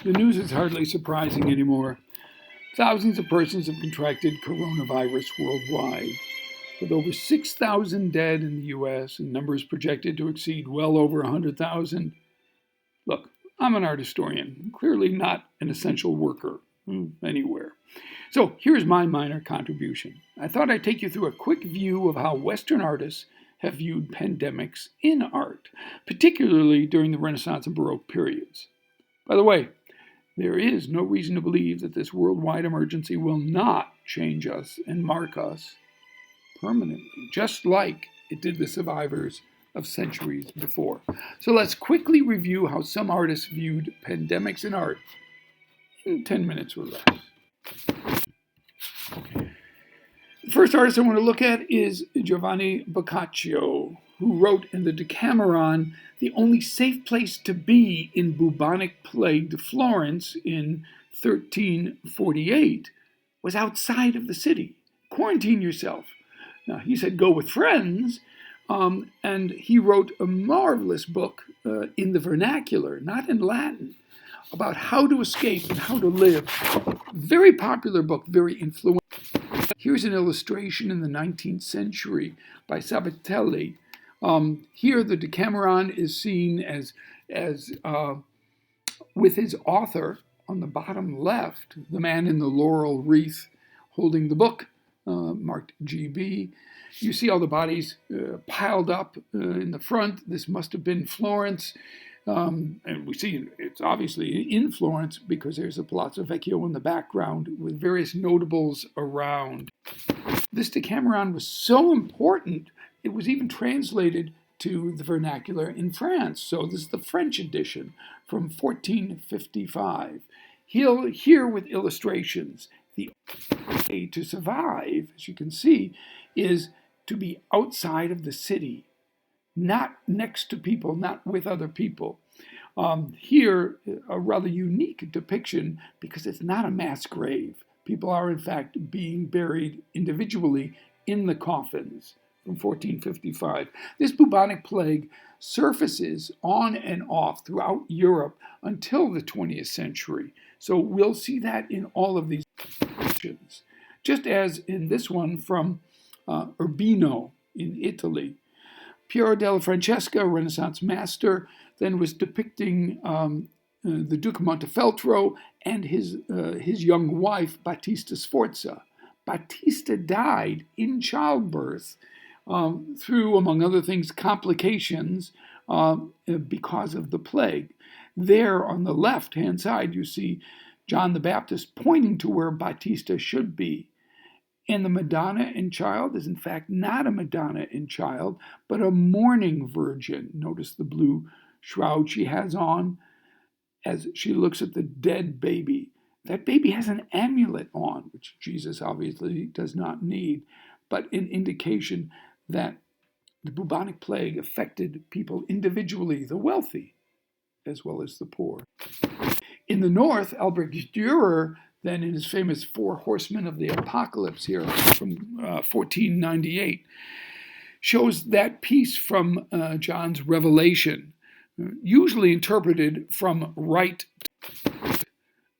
The news is hardly surprising anymore. Thousands of persons have contracted coronavirus worldwide, with over 6,000 dead in the US and numbers projected to exceed well over 100,000. Look, I'm an art historian, clearly not an essential worker anywhere. So here's my minor contribution. I thought I'd take you through a quick view of how Western artists have viewed pandemics in art, particularly during the Renaissance and Baroque periods. By the way, there is no reason to believe that this worldwide emergency will not change us and mark us permanently, just like it did the survivors of centuries before. So let's quickly review how some artists viewed pandemics in art in 10 minutes or less. The first artist I want to look at is Giovanni Boccaccio, who wrote in the Decameron, "The only safe place to be in bubonic-plagued Florence in 1348 was outside of the city. Quarantine yourself." Now, he said go with friends, and he wrote a marvelous book in the vernacular, not in Latin, about how to escape and how to live. Very popular book, very influential. Here's an illustration in the 19th century by Sabatelli. Here the Decameron is seen as with his author on the bottom left, the man in the laurel wreath holding the book, marked GB. You see all the bodies piled up in the front. This must have been Florence. And we see it's obviously in Florence because there's a Palazzo Vecchio in the background with various notables around. This Decameron was so important, it was even translated to the vernacular in France. So this is the French edition from 1455. Here with illustrations. The way to survive, as you can see, is to be outside of the city, not next to people, not with other people. Here, a rather unique depiction because it's not a mass grave. People are, in fact, being buried individually in the coffins from 1455. This bubonic plague surfaces on and off throughout Europe until the 20th century. So we'll see that in all of these depictions, just as in this one from Urbino in Italy. Piero della Francesca, a Renaissance master, then was depicting the Duke of Montefeltro and his young wife, Battista Sforza. Battista died in childbirth through, among other things, complications because of the plague. There on the left-hand side, you see John the Baptist pointing to where Battista should be. And the Madonna and Child is in fact not a Madonna and Child, but a mourning virgin. Notice the blue shroud she has on as she looks at the dead baby. That baby has an amulet on, which Jesus obviously does not need, but an indication that the bubonic plague affected people individually, the wealthy as well as the poor. In the north, Albrecht Dürer, then in his famous Four Horsemen of the Apocalypse here from 1498, shows that piece from John's Revelation, usually interpreted from right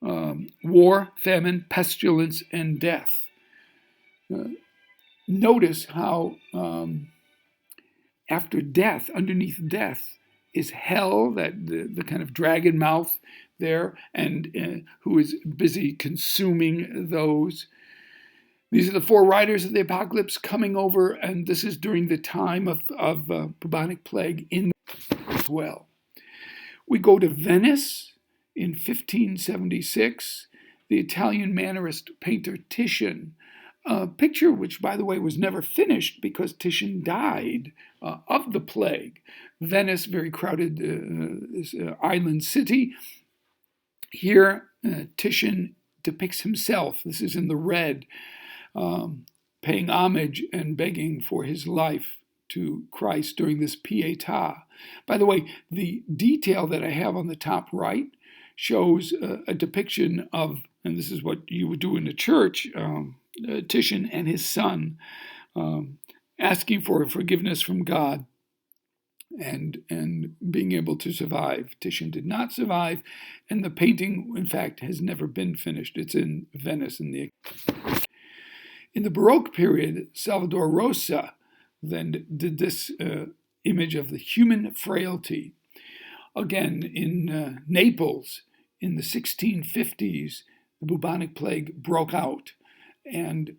war, famine, pestilence, and death. Notice how after death, underneath death, is hell, that the kind of dragon mouth there, and who is busy consuming those. These are the four riders of the apocalypse coming over, and this is during the time of bubonic plague in as well. We go to Venice in 1576. The Italian Mannerist painter Titian, a picture which, by the way, was never finished because Titian died of the plague. Venice, very crowded island city. Here, Titian depicts himself. This is in the red, paying homage and begging for his life to Christ during this Pietà. By the way, the detail that I have on the top right shows a depiction of, and this is what you would do in a church, Titian and his son asking for forgiveness from God and being able to survive. Titian did not survive, and the painting, in fact, has never been finished. It's in Venice. In the Baroque period, Salvador Rosa then did this image of the human frailty. Again, in Naples, in the 1650s, the bubonic plague broke out, and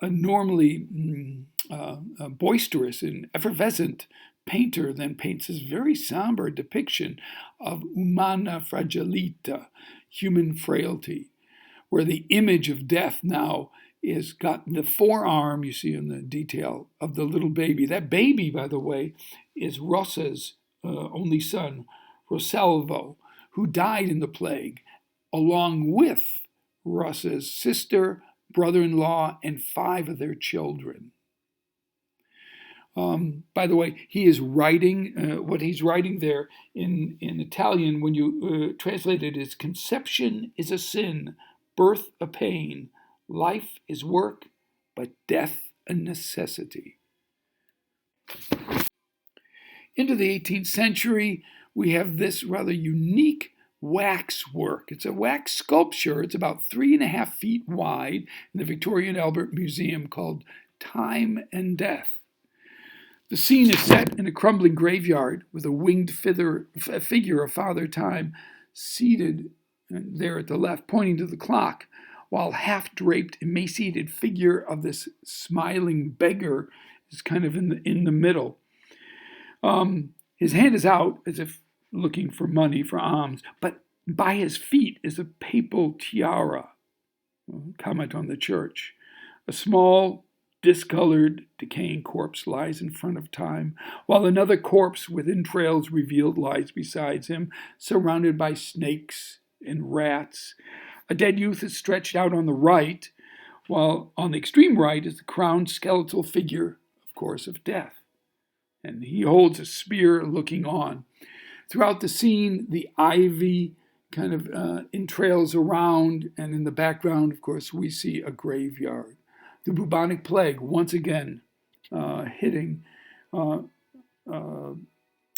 a normally boisterous and effervescent painter then paints this very somber depiction of umana fragilita, human frailty, where the image of death now is got the forearm, you see in the detail, of the little baby. That baby, by the way, is Rosa's only son, Rosalvo, who died in the plague, along with Rosa's sister, brother-in-law, and 5 of their children. By the way, he is writing, what he's writing there in Italian, when you translate it, is conception is a sin, birth a pain, life is work, but death a necessity. Into the 18th century, we have this rather unique wax work. It's a wax sculpture. It's about 3.5 feet wide in the Victoria and Albert Museum, called Time and Death. The scene is set in a crumbling graveyard with a winged figure of Father Time seated there at the left, pointing to the clock, while half-draped, emaciated figure of this smiling beggar is kind of in the middle. His hand is out as if looking for money, for alms, but by his feet is a papal tiara. Comment on the church. A small, discolored, decaying corpse lies in front of Time, while another corpse with entrails revealed lies beside him, surrounded by snakes and rats. A dead youth is stretched out on the right, while on the extreme right is the crowned skeletal figure, of course, of Death. And he holds a spear looking on. Throughout the scene, the ivy kind of entrails around, and in the background, of course, we see a graveyard. The bubonic plague, once again, hitting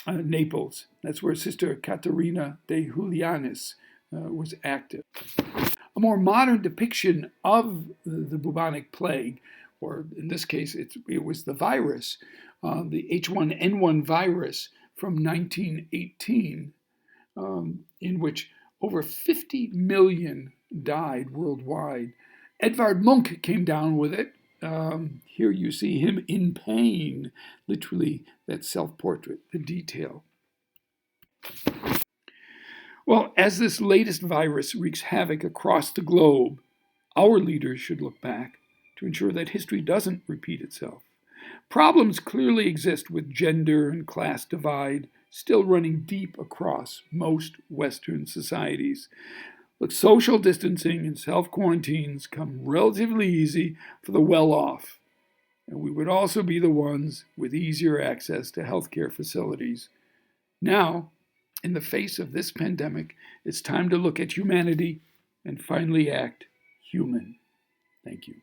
Naples. That's where Sister Caterina de Julianis was active. A more modern depiction of the bubonic plague, or in this case, it was the virus, the H1N1 virus from 1918, in which over 50 million died worldwide. Edvard Munch came down with it. Here you see him in pain, literally that self-portrait, the detail. Well, as this latest virus wreaks havoc across the globe, our leaders should look back to ensure that history doesn't repeat itself. Problems clearly exist with gender and class divide still running deep across most Western societies. Look, social distancing and self-quarantines come relatively easy for the well-off, and we would also be the ones with easier access to healthcare facilities. Now, in the face of this pandemic, it's time to look at humanity and finally act human. Thank you.